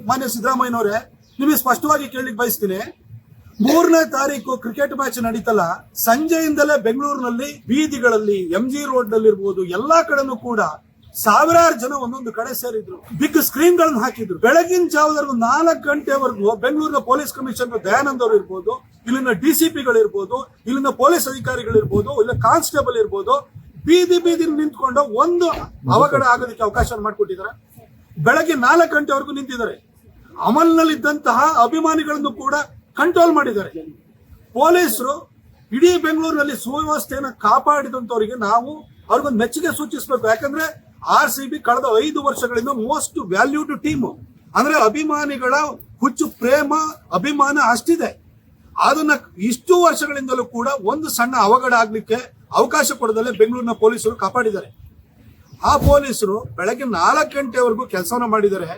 ಮಾನ್ಯ ಸಿದ್ದರಾಮಯ್ಯನವರೇ, ನಿಮಗೆ ಸ್ಪಷ್ಟವಾಗಿ ಕೇಳಲಿಕ್ಕೆ ಬಯಸ್ತೀನಿ. 3ನೇ ತಾರೀಕು ಕ್ರಿಕೆಟ್ ಮ್ಯಾಚ್ ನಡೀತಲ್ಲ, ಸಂಜೆಯಿಂದಲೇ ಬೆಂಗಳೂರಿನಲ್ಲಿ ಬೀದಿಗಳಲ್ಲಿ, MG ರೋಡ್ ನಲ್ಲಿ ಇರ್ಬೋದು, ಎಲ್ಲಾ ಕಡೆನೂ ಕೂಡ ಸಾವಿರಾರು ಜನ ಒಂದೊಂದು ಕಡೆ ಸೇರಿದ್ರು. ಬಿಗ್ ಸ್ಕ್ರೀನ್ ಗಳನ್ನ ಹಾಕಿದ್ರು. ಬೆಳಗಿನ ಜಾವದವರೆಗೂ 4 ಗಂಟೆವರೆಗೂ ಬೆಂಗಳೂರಿನ ಪೊಲೀಸ್ ಕಮಿಷನರ್ ದಯಾನಂದ್ ಅವರು ಇರ್ಬೋದು, ಇಲ್ಲಿನ DCP ಗಳಿರ್ಬೋದು, ಇಲ್ಲಿನ ಪೊಲೀಸ್ ಅಧಿಕಾರಿಗಳಿರ್ಬೋದು, ಇಲ್ಲ ಕಾನ್ಸ್ಟೇಬಲ್ ಇರ್ಬೋದು, ಬೀದಿ ನಿಂತ್ಕೊಂಡು ಒಂದು ಅವಘಡ ಆಗೋದಕ್ಕೆ ಅವಕಾಶ ಮಾಡಿಕೊಟ್ಟಿದ್ದಾರೆ. ಬೆಳಗ್ಗೆ 4 ಗಂಟೆವರೆಗೂ ನಿಂತಿದ್ದಾರೆ. ಅಮಲ್ನಲ್ಲಿದ್ದಂತಹ ಅಭಿಮಾನಿಗಳನ್ನು ಕೂಡ ಕಂಟ್ರೋಲ್ ಮಾಡಿದ್ದಾರೆ. ಪೊಲೀಸರು ಇಡೀ ಬೆಂಗಳೂರಿನಲ್ಲಿ ಸುವ್ಯವಸ್ಥೆಯನ್ನು ಕಾಪಾಡಿದಂತವರಿಗೆ ನಾವು ಅವ್ರಿಗೊಂದು ಮೆಚ್ಚುಗೆ ಸೂಚಿಸಬೇಕು. ಯಾಕಂದ್ರೆ RCB ಕಳೆದ 5 ವರ್ಷಗಳಿಂದ ಮೋಸ್ಟ್ ವ್ಯಾಲ್ಯೂಡ್ ಟೀಮ್. ಅಂದ್ರೆ ಅಭಿಮಾನಿಗಳ ಹುಚ್ಚು ಪ್ರೇಮ, ಅಭಿಮಾನ ಅಷ್ಟಿದೆ. ಅದನ್ನ ಇಷ್ಟು ವರ್ಷಗಳಿಂದಲೂ ಕೂಡ ಒಂದು ಸಣ್ಣ ಅವಘಡ ಆಗ್ಲಿಕ್ಕೆ ಅವಕಾಶ ಕೊಡದಲ್ಲೇ ಬೆಂಗಳೂರಿನ ಪೊಲೀಸರು ಕಾಪಾಡಿದ್ದಾರೆ. ಆ ಪೊಲೀಸರು ಬೆಳಗ್ಗೆ 4 ಗಂಟೆವರೆಗೂ ಕೆಲಸವನ್ನ ಮಾಡಿದ್ದಾರೆ.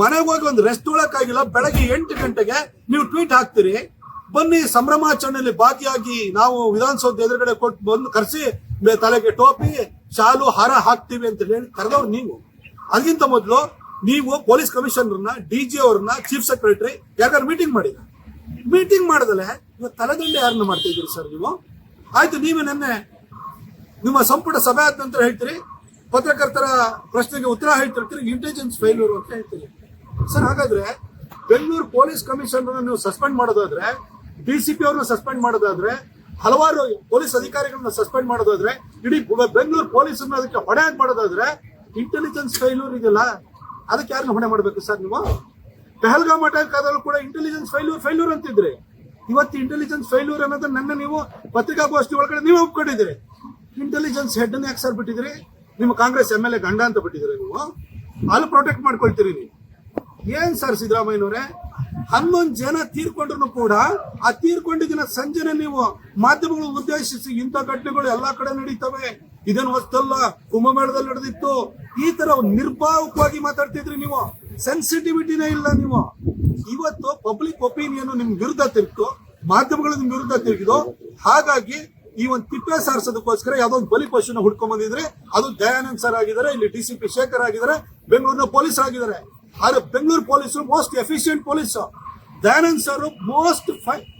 ಮನೆಗೆ ಹೋಗಿ ಒಂದು ರೆಸ್ಟ್ ತೊಗೊಳಕ್ಕಾಗಿಲ್ಲ. ಬೆಳಗ್ಗೆ 8 ಗಂಟೆಗೆ ನೀವು ಟ್ವೀಟ್ ಹಾಕ್ತೀರಿ, ಬನ್ನಿ ಸಂಭ್ರಮಾಚರಣೆಯಲ್ಲಿ ಭಾಗಿಯಾಗಿ ನಾವು ವಿಧಾನಸೌಧ ಎದುರುಗಡೆ ಕೊಟ್ಟು ಬಂದು ಕರೆಸಿ ತಲೆಗೆ ಟೋಪಿ, ಶಾಲು, ಹಾರ ಹಾಕ್ತೀವಿ ಅಂತ ಹೇಳಿ ಕರೆದವ್ರು ನೀವು. ಅದಕ್ಕಿಂತ ಮೊದಲು ನೀವು ಪೊಲೀಸ್ ಕಮಿಷನರ್ನ, DG ಅವ್ರನ್ನ, ಚೀಫ್ ಸೆಕ್ರೆಟರಿ ಯಾಕಂದ್ರೆ ಮೀಟಿಂಗ್ ಮಾಡದಲ್ಲೇ ಇವತ್ತು ತಲೆದಂಡೆ ಯಾರನ್ನ ಮಾಡ್ತಾ ಇದ್ದೀರಿ ಸರ್ ನೀವು? ಆಯ್ತು, ನೀವೇ ನೆನ್ನೆ ನಿಮ್ಮ ಸಂಪುಟ ಸಭೆ ಆದ ನಂತರ ಹೇಳ್ತೀರಿ, ಪತ್ರಕರ್ತರ ಪ್ರಶ್ನೆಗೆ ಉತ್ತರ ಹೇಳ್ತಿರ್ತೀರಿ, ಇಂಟೆಲಿಜೆನ್ಸ್ ಫೇಲ್ಯೂರ್ ಅಂತ ಹೇಳ್ತೀರಿ ಸರ್. ಹಾಗಾದ್ರೆ ಬೆಂಗಳೂರು ಪೊಲೀಸ್ ಕಮಿಷನರ್ ನೀವು ಸಸ್ಪೆಂಡ್ ಮಾಡೋದಾದ್ರೆ, DCP ಅವ್ರನ್ನ ಸಸ್ಪೆಂಡ್ ಮಾಡೋದಾದ್ರೆ, ಹಲವಾರು ಪೊಲೀಸ್ ಅಧಿಕಾರಿಗಳನ್ನ ಸಸ್ಪೆಂಡ್ ಮಾಡೋದಾದ್ರೆ, ಇಡೀ ಬೆಂಗಳೂರು ಪೊಲೀಸ್ ಅದಕ್ಕೆ ಹೊಣೆ ಮಾಡೋದಾದ್ರೆ, ಇಂಟೆಲಿಜೆನ್ಸ್ ಫೇಲ್ಯೂರ್ ಇದೆಯಲ್ಲ, ಅದಕ್ಕೆ ಯಾರನ್ನ ಹೊಣೆ ಮಾಡಬೇಕು ಸರ್ ನೀವು? ಪೆಹಲ್ಗಾಮ್ ಅಟ್ಯಾಕ್ ಆದಲ್ಲೂ ಕೂಡ ಇಂಟೆಲಿಜೆನ್ಸ್ ಫೇಲ್ಯೂರ್ ಅಂತಿದ್ರಿ. ಇವತ್ತು ಇಂಟೆಲಿಜೆನ್ಸ್ ಫೇಲ್ಯೂರ್ ಅನ್ನೋದನ್ನ ನನ್ನ ನೀವು ಪತ್ರಿಕಾಗೋಷ್ಠಿ ಒಳಗಡೆ ನೀವು ಒಪ್ಕೊಂಡಿದ್ದೀರಿ. ಇಂಟೆಲಿಜೆನ್ಸ್ ಹೆಡ್ ಅನ್ನು ಯಾಕೆ ಸರ್ ಬಿಟ್ಟಿದ್ರಿ? ನಿಮ್ಮ ಕಾಂಗ್ರೆಸ್ MLA ಗಂಡ ಅಂತ ಬಿಟ್ಟಿದ್ದೀರಿ ನೀವು. ಅಲ್ಲಿ ಪ್ರೊಟೆಕ್ಟ್ ಮಾಡ್ಕೊಳ್ತೀರಿ ನೀವು. ಏನ್ ಸರ್ ಸಿದ್ದರಾಮಯ್ಯನವರೇ, 11 ಜನ ತೀರ್ಕೊಂಡ್ರು ಕೂಡ ಆ ತೀರ್ಕೊಂಡಿದ್ದಿನ ಸಂಜೆನೆ ನೀವು ಮಾಧ್ಯಮಗಳು ಉದ್ದೇಶಿಸಿ ಇಂಥ ಘಟನೆಗಳು ಎಲ್ಲಾ ಕಡೆ ನಡೀತವೆ, ಇದೇನು ಹೊಸ್ತಲ್ಲ, ಕುಂಭಮೇಳದಲ್ಲಿ ನಡೆದಿತ್ತು, ಈ ತರ ನಿರ್ಭಾವಕವಾಗಿ ಮಾತಾಡ್ತಿದ್ರಿ ನೀವು. ಸೆನ್ಸಿಟಿವಿಟಿನೇ ಇಲ್ಲ ನೀವು. ಇವತ್ತು ಪಬ್ಲಿಕ್ ಒಪಿನಿಯನ್ ನಿಮ್ ವಿರುದ್ಧ ತಿರುಗಿತು, ಮಾಧ್ಯಮಗಳು ನಿಮ್ ವಿರುದ್ಧ ತಿರುಗಿದು. ಹಾಗಾಗಿ ಈ ಒಂದು ತಿಪ್ಪೆ ಸಾರಿಸೋದಕ್ಕೋಸ್ಕರ ಯಾವ್ದೋ ಒಂದು ಬಲಿ ಪಶುನ ಹುಡ್ಕೊಂಡ್ ಬಂದಿದ್ರೆ ಅದು ದಯಾನಂದ್ ಸರ್ ಆಗಿದ್ದಾರೆ, ಇಲ್ಲಿ DCP ಶೇಖರ್ ಆಗಿದ್ದಾರೆ, ಬೆಂಗಳೂರಿನ ಪೊಲೀಸ್ ಆಗಿದ್ದಾರೆ. ಆದ್ರೆ ಬೆಂಗಳೂರು ಪೊಲೀಸರು most efficient police. Dayanand sir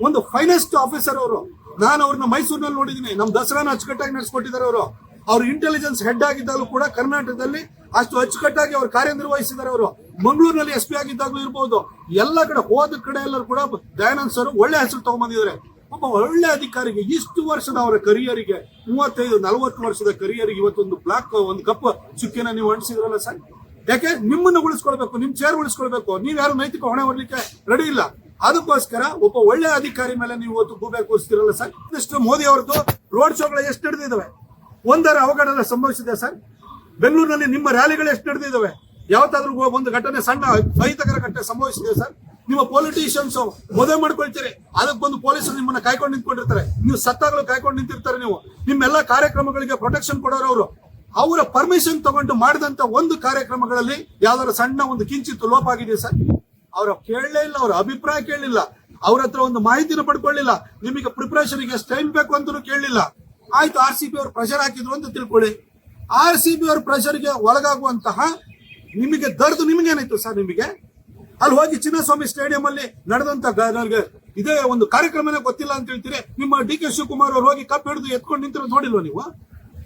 ಒಂದು ಫೈನೆಸ್ಟ್ ಆಫೀಸರ್ ಅವರು. ನಾನು ಅವ್ರನ್ನ ಮೈಸೂರಿನಲ್ಲಿ ನೋಡಿದ್ದೀನಿ. ನಮ್ ದಸರಾನ ಅಚ್ಚುಕಟ್ಟಾಗಿ ನಡೆಸ್ಕೊಟ್ಟಿದ್ದಾರೆ ಅವರು. ಅವ್ರು ಇಂಟೆಲಿಜೆನ್ಸ್ ಹೆಡ್ ಆಗಿದ್ದಾಗಲೂ ಕೂಡ ಕರ್ನಾಟಕದಲ್ಲಿ ಅಷ್ಟು ಅಚ್ಚುಕಟ್ಟಾಗಿ ಅವರು ಕಾರ್ಯನಿರ್ವಹಿಸಿದ್ದಾರೆ. ಅವರು ಮಂಗಳೂರಿನಲ್ಲಿ SP ಆಗಿದ್ದಾಗಲೂ ಇರ್ಬೋದು, ಎಲ್ಲ ಕಡೆ ಹೋದ ಕಡೆ ಎಲ್ಲರೂ ಕೂಡ ದಯಾನಂದ್ ಸರ್ ಒಳ್ಳೆ ಹೆಸರು ತಗೊಂಡ್ಬಂದಿದ್ದಾರೆ. ಒಬ್ಬ ಒಳ್ಳೆ ಅಧಿಕಾರಿಗೆ ಇಷ್ಟು ವರ್ಷದ ಅವರ ಕರಿಯರಿಗೆ, 35-40 ವರ್ಷದ ಕರಿಯರಿಗೆ ಇವತ್ತೊಂದು ಒಂದು ಕಪ್ ಚುಕ್ಕಿನ ನೀವು ಅಂಟಿಸಿದ್ರಲ್ಲ ಸರ್. ಯಾಕೆ? ನಿಮ್ಮನ್ನ ಉಳಿಸ್ಕೊಳ್ಬೇಕು, ನಿಮ್ ಚೇರ್ ಉಳಿಸ್ಕೊಳ್ಬೇಕು. ನೀವ್ ಯಾರು ನೈತಿಕ ಹೊಣೆ ಹೊರಲಿಕ್ಕೆ ರೆಡಿ ಇಲ್ಲ. ಅದಕ್ಕೋಸ್ಕರ ಒಬ್ಬ ಒಳ್ಳೆ ಅಧಿಕಾರಿ ಮೇಲೆ ನೀವು ಇವತ್ತು ಗೂಬೆ ಕೂರಿಸ್ತಿರಲ್ಲ ಸರ್. ಇಷ್ಟು ಮೋದಿ ಅವರದ್ದು ರೋಡ್ ಶೋಗಳು ಎಷ್ಟು ನಡೆದಿದ್ದಾವೆ? ಒಂದರ ಅವಘಡ ಸಂಭವಿಸಿದೆ ಸರ್. ಬೆಂಗಳೂರಿನಲ್ಲಿ ನಿಮ್ಮ ರ್ಯಾಲಿಗಳು ಎಷ್ಟು ನಡೆದಿದ್ದಾವೆ? ಯಾವತ್ತಾದ್ರೂ ಒಂದು ಘಟನೆ, ಸಣ್ಣ ಅಹಿತಕರ ಘಟನೆ ಸಂಭವಿಸಿದೆ ಸರ್? ನಿಮ್ಮ ಪೊಲಿಟಿಷಿಯನ್ಸ್ ಮದುವೆ ಮಾಡ್ಕೊಳ್ತೀರಿ, ಅದಕ್ಕೆ ಬಂದು ಪೊಲೀಸರು ನಿಮ್ಮನ್ನ ಕಾಯ್ಕೊಂಡು ನಿಂತ್ಕೊಂಡಿರ್ತಾರೆ. ನೀವು ಸತ್ತಾಗಲೂ ಕಾಯ್ಕೊಂಡು ನಿಂತಿರ್ತಾರೆ. ನೀವು ನಿಮ್ಮೆಲ್ಲ ಕಾರ್ಯಕ್ರಮಗಳಿಗೆ ಪ್ರೊಟೆಕ್ಷನ್ ಕೊಡೋರು ಅವರು. ಅವರ ಪರ್ಮಿಷನ್ ತಗೊಂಡು ಮಾಡಿದಂತ ಒಂದು ಕಾರ್ಯಕ್ರಮಗಳಲ್ಲಿ ಯಾವ್ದಾದ್ರು ಸಣ್ಣ ಒಂದು ಕಿಂಚಿತ್ತು ಲೋಪ ಆಗಿದೆ ಸರ್? ಅವರ ಕೇಳಲೇ ಇಲ್ಲ, ಅವರ ಅಭಿಪ್ರಾಯ ಕೇಳಲಿಲ್ಲ, ಅವ್ರ ಹತ್ರ ಒಂದು ಮಾಹಿತಿನ ಪಡ್ಕೊಳ್ಳಿಲ್ಲ, ನಿಮಗೆ ಪ್ರಿಪರೇಷನ್ ಗೆ ಎಷ್ಟು ಟೈಮ್ ಬೇಕು ಅಂತಲೂ ಕೇಳಲಿಲ್ಲ. ಆಯ್ತು, RCB ಅವರು ಪ್ರೆಷರ್ ಹಾಕಿದ್ರು ಅಂತ ತಿಳ್ಕೊಳ್ಳಿ. RCB ಅವರ ಪ್ರೆಷರ್ಗೆ ಒಳಗಾಗುವಂತಹ ನಿಮಗೆ ದರ್ದು ನಿಮಗೇನಾಯ್ತು ಸರ್? ನಿಮಗೆ ಅಲ್ಲಿ ಹೋಗಿ ಚಿನ್ನಸ್ವಾಮಿ ಸ್ಟೇಡಿಯಂ ಅಲ್ಲಿ ನಡೆದಂತ ಇದೇ ಒಂದು ಕಾರ್ಯಕ್ರಮನೇ ಗೊತ್ತಿಲ್ಲ ಅಂತ ಹೇಳ್ತೀರಿ. ನಿಮ್ಮ DK ಶಿವಕುಮಾರ್ ಅವರು ಹೋಗಿ ಕಪ್ ಹಿಡಿದು ಎತ್ಕೊಂಡು ನಿಂತಿರೋ ನೋಡಿಲ್ವ ನೀವು?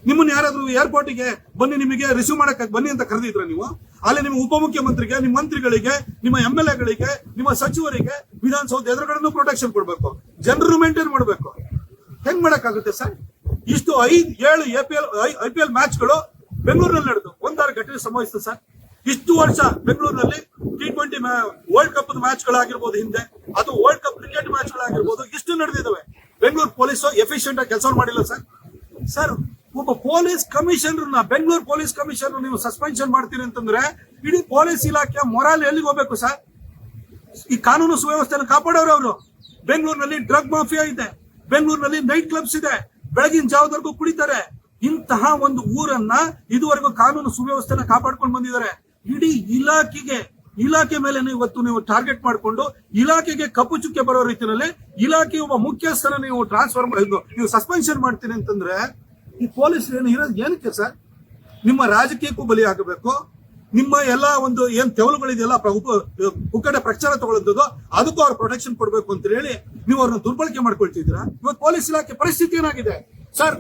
ನಿಮ್ಮನ್ನ ಯಾರಾದ್ರೂ ಏರ್ಪೋರ್ಟ್ಗೆ ಬನ್ನಿ ನಿಮಗೆ ರಿಸೀವ್ ಮಾಡಕ್ಕೆ ಬನ್ನಿ ಅಂತ ಕರೆದಿದ್ರ ನೀವು? ಅಲ್ಲಿ ನಿಮ್ಮ ಉಪಮುಖ್ಯಮಂತ್ರಿಗೆ, ನಿಮ್ಮ ಮಂತ್ರಿಗಳಿಗೆ, ನಿಮ್ಮ MLAಗಳಿಗೆ, ನಿಮ್ಮ ಸಚಿವರಿಗೆ ವಿಧಾನಸೌಧ ಎದುರುಗಡೆ ಪ್ರೊಟೆಕ್ಷನ್ ಕೊಡ್ಬೇಕು, ಜನರು ಮೇಂಟೈನ್ ಮಾಡಬೇಕು. ಹೆಂಗ್ ಮಾಡಕ್ಕಾಗುತ್ತೆ ಸರ್? ಇಷ್ಟು 5-7 IPL ಮ್ಯಾಚ್ಗಳು ಬೆಂಗಳೂರಿನಲ್ಲಿ ನಡೆದು ಒಂದಾರ ಘಟನೆ ಸಂಭವಿಸಿದೆ ಸರ್. ಇಷ್ಟು ವರ್ಷ ಬೆಂಗಳೂರಿನಲ್ಲಿ T20 ವರ್ಲ್ಡ್ ಕಪ್ ಮ್ಯಾಚ್ಗಳಾಗಿರ್ಬೋದು, ಹಿಂದೆ ಅದು ವರ್ಲ್ಡ್ ಕಪ್ ಕ್ರಿಕೆಟ್ ಮ್ಯಾಚ್ಗಳಾಗಿರ್ಬೋದು, ಇಷ್ಟು ನಡೆದಿದ್ದಾವೆ. ಬೆಂಗಳೂರು ಪೊಲೀಸು ಎಫಿಷಿಯಂಟ್ ಆಗಿ ಕೆಲಸ ಮಾಡಿಲ್ಲ ಸರ್. ಒಬ್ಬ ಪೊಲೀಸ್ ಕಮಿಷನರ್ನ, ಬೆಂಗಳೂರು ಪೊಲೀಸ್ ಕಮಿಷನರ್ ನೀವು ಸಸ್ಪೆನ್ಷನ್ ಮಾಡ್ತೀರಿ ಅಂತಂದ್ರೆ ಇಡೀ ಪೊಲೀಸ್ ಇಲಾಖೆಯ ಮೊರಾಲ್ ಎಲ್ಲಿಗೆ ಹೋಗ್ಬೇಕು ಸರ್? ಈ ಕಾನೂನು ಸುವ್ಯವಸ್ಥೆಯನ್ನು ಕಾಪಾಡೋರು ಅವರು. ಬೆಂಗಳೂರಿನಲ್ಲಿ ಡ್ರಗ್ ಮಾಫಿಯಾ ಇದೆ, ಬೆಂಗಳೂರಿನಲ್ಲಿ ನೈಟ್ ಕ್ಲಬ್ಸ್ ಇದೆ, ಬೆಳಗಿನ ಜಾವದವರೆಗೂ ಕುಡಿತಾರೆ. ಇಂತಹ ಒಂದು ಊರನ್ನ ಇದುವರೆಗೂ ಕಾನೂನು ಸುವ್ಯವಸ್ಥೆನ ಕಾಪಾಡ್ಕೊಂಡು ಬಂದಿದ್ದಾರೆ. ಇಡೀ ಇಲಾಖೆ ಮೇಲೆ ಇವತ್ತು ನೀವು ಟಾರ್ಗೆಟ್ ಮಾಡಿಕೊಂಡು ಇಲಾಖೆಗೆ ಕಪ್ಪು ಚುಕ್ಕೆ ಬರೋ ರೀತಿಯಲ್ಲಿ ಇಲಾಖೆ ಒಬ್ಬ ಮುಖ್ಯಸ್ಥನ ನೀವು ನೀವು ಸಸ್ಪೆನ್ಷನ್ ಮಾಡ್ತೀನಿ ಅಂತಂದ್ರೆ ಈ ಪೊಲೀಸ್ ಇರೋದು ಏನಕ್ಕೆ ಸರ್? ನಿಮ್ಮ ರಾಜಕೀಯಕ್ಕೂ ಬಲಿ ಆಗಬೇಕು, ನಿಮ್ಮ ಎಲ್ಲ ಒಂದು ಏನ್ ತೆವಲುಗಳಿದೆಯಲ್ಲ ಪುಕ್ಕಟೆ ಪ್ರಚಾರ ತಗೊಳ್ಳೋದು ಅದಕ್ಕೂ ಅವ್ರ ಪ್ರೊಟೆಕ್ಷನ್ ಕೊಡ್ಬೇಕು ಅಂತ ಹೇಳಿ ನೀವು ಅವ್ರನ್ನ ದುರ್ಬಳಕೆ ಮಾಡ್ಕೊಳ್ತಿದ್ದೀರಾ. ಇವತ್ತು ಪೊಲೀಸ್ ಇಲಾಖೆ ಪರಿಸ್ಥಿತಿ ಏನಾಗಿದೆ ಸರ್?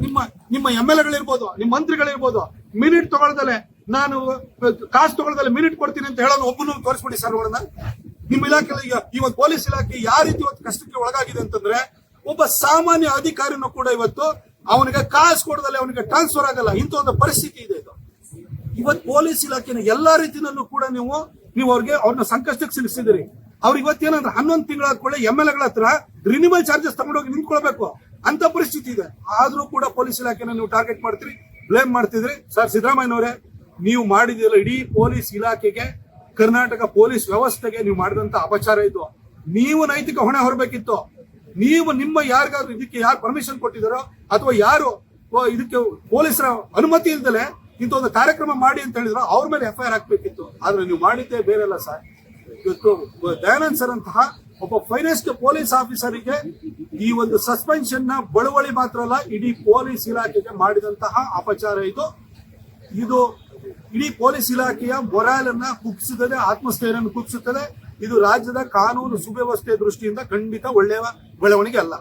ನಿಮ್ಮ ಎಂ ಎಲ್ ಎಗಳಿರ್ಬೋದು, ನಿಮ್ಮ ಮಂತ್ರಿಗಳಿರ್ಬೋದು, ಮಿನಿಟ್ ತಗೊಳ್ದಲೆ ನಾನು ಕಾಸು ತಗೊಳ್ದಲೆ ಮಿನಿಟ್ ಕೊಡ್ತೀನಿ ಅಂತ ಹೇಳೋದು ಒಬ್ಬನು ತೋರಿಸ್ಬಿಡಿ ಸರ್ ನೋಡೋಣ. ನಿಮ್ಮ ಇಲಾಖೆ ಇವತ್ತು ಪೊಲೀಸ್ ಇಲಾಖೆ ಯಾವ ರೀತಿ ಇವತ್ತು ಕಷ್ಟಕ್ಕೆ ಒಳಗಾಗಿದೆ ಅಂತಂದ್ರೆ, ಒಬ್ಬ ಸಾಮಾನ್ಯ ಅಧಿಕಾರಿನೂ ಕೂಡ ಇವತ್ತು ಅವನಿಗೆ ಕಾಸು ಕೊಡದಲೆ ಅವನಿಗೆ ಟ್ರಾನ್ಸ್ಫರ್ ಆಗಲ್ಲ, ಇಂಥ ಒಂದು ಪರಿಸ್ಥಿತಿ ಇದೆ ಇದು. ಇವತ್ತು ಪೊಲೀಸ್ ಇಲಾಖೆನ ಎಲ್ಲಾ ರೀತಿನಲ್ಲೂ ಕೂಡ ನೀವು ಅವ್ರನ್ನ ಸಂಕಷ್ಟಕ್ಕೆ ಸಿಲುಕಿಸಿದಿರಿ. ಅವ್ರು ಇವತ್ತೇನಂದ್ರೆ 11 ತಿಂಗಳಾದ ಕೂಡ ಎಂ ಎಲ್ ಎಗಳ ಹತ್ರ ರಿನಿವಲ್ ಚಾರ್ಜಸ್ ತಗೊಂಡೋಗಿ ನಿಂತ್ಕೊಳ್ಬೇಕು ಅಂತ ಪರಿಸ್ಥಿತಿ ಇದೆ. ಆದ್ರೂ ಕೂಡ ಪೊಲೀಸ್ ಇಲಾಖೆನ ನೀವು ಟಾರ್ಗೆಟ್ ಮಾಡ್ತೀರಿ, ಬ್ಲೇಮ್ ಮಾಡ್ತಿದ್ರಿ. ಸರ್ ಸಿದ್ದರಾಮಯ್ಯನವರೇ, ನೀವು ಮಾಡಿದಿಲ್ಲ ಇಡೀ ಪೊಲೀಸ್ ಇಲಾಖೆಗೆ, ಕರ್ನಾಟಕ ಪೊಲೀಸ್ ವ್ಯವಸ್ಥೆಗೆ ನೀವು ಮಾಡಿದಂತ ಅಪಚಾರ ಇದು. ನೀವು ನೈತಿಕ ಹೊಣೆ ಹೊರಬೇಕಿತ್ತು. ನೀವು ನಿಮ್ಮ ಯಾರಿಗಾದ್ರೂ ಇದಕ್ಕೆ ಯಾರು ಪರ್ಮಿಷನ್ ಕೊಟ್ಟಿದ್ದಾರೋ ಅಥವಾ ಯಾರು ಇದಕ್ಕೆ ಪೊಲೀಸರ ಅನುಮತಿ ಇಲ್ದಲೆ ಇಂಥ ಒಂದು ಕಾರ್ಯಕ್ರಮ ಮಾಡಿ ಅಂತ ಹೇಳಿದ್ರು ಅವ್ರ ಮೇಲೆ FIR ಹಾಕ್ಬೇಕಿತ್ತು. ಆದ್ರೆ ನೀವು ಮಾಡಿದ್ದೇ ಬೇರೆಲ್ಲ ಸರ್. ಇವತ್ತು ದಯಾನಂದ್ ಸರ್ ಅಂತಹ ಒಬ್ಬ ಫೈನೆಸ್ಟ್ ಪೊಲೀಸ್ ಆಫೀಸರಿಗೆ ಈ ಒಂದು ಸಸ್ಪೆನ್ಷನ್ ನ ಬಳುವಳಿ ಮಾತ್ರ ಅಲ್ಲ, ಇಡೀ ಪೊಲೀಸ್ ಇಲಾಖೆಗೆ ಮಾಡಿದಂತಹ ಅಪಚಾರ ಇದು. ಇದು ಇಡೀ ಪೊಲೀಸ್ ಇಲಾಖೆಯ ಮೊರಾಲ್ ಅನ್ನ ಕುಗ್ಗಿಸುತ್ತದೆ, ಆತ್ಮಸ್ಥೈರ್ಯವನ್ನು ಕುಗ್ಗಿಸುತ್ತದೆ. ಇದು ರಾಜ್ಯದ ಕಾನೂನು ಸುವ್ಯವಸ್ಥೆ ದೃಷ್ಟಿಯಿಂದ ಖಂಡಿತ ಒಳ್ಳೆಯ ಬೆಳವಣಿಗೆ ಅಲ್ಲ.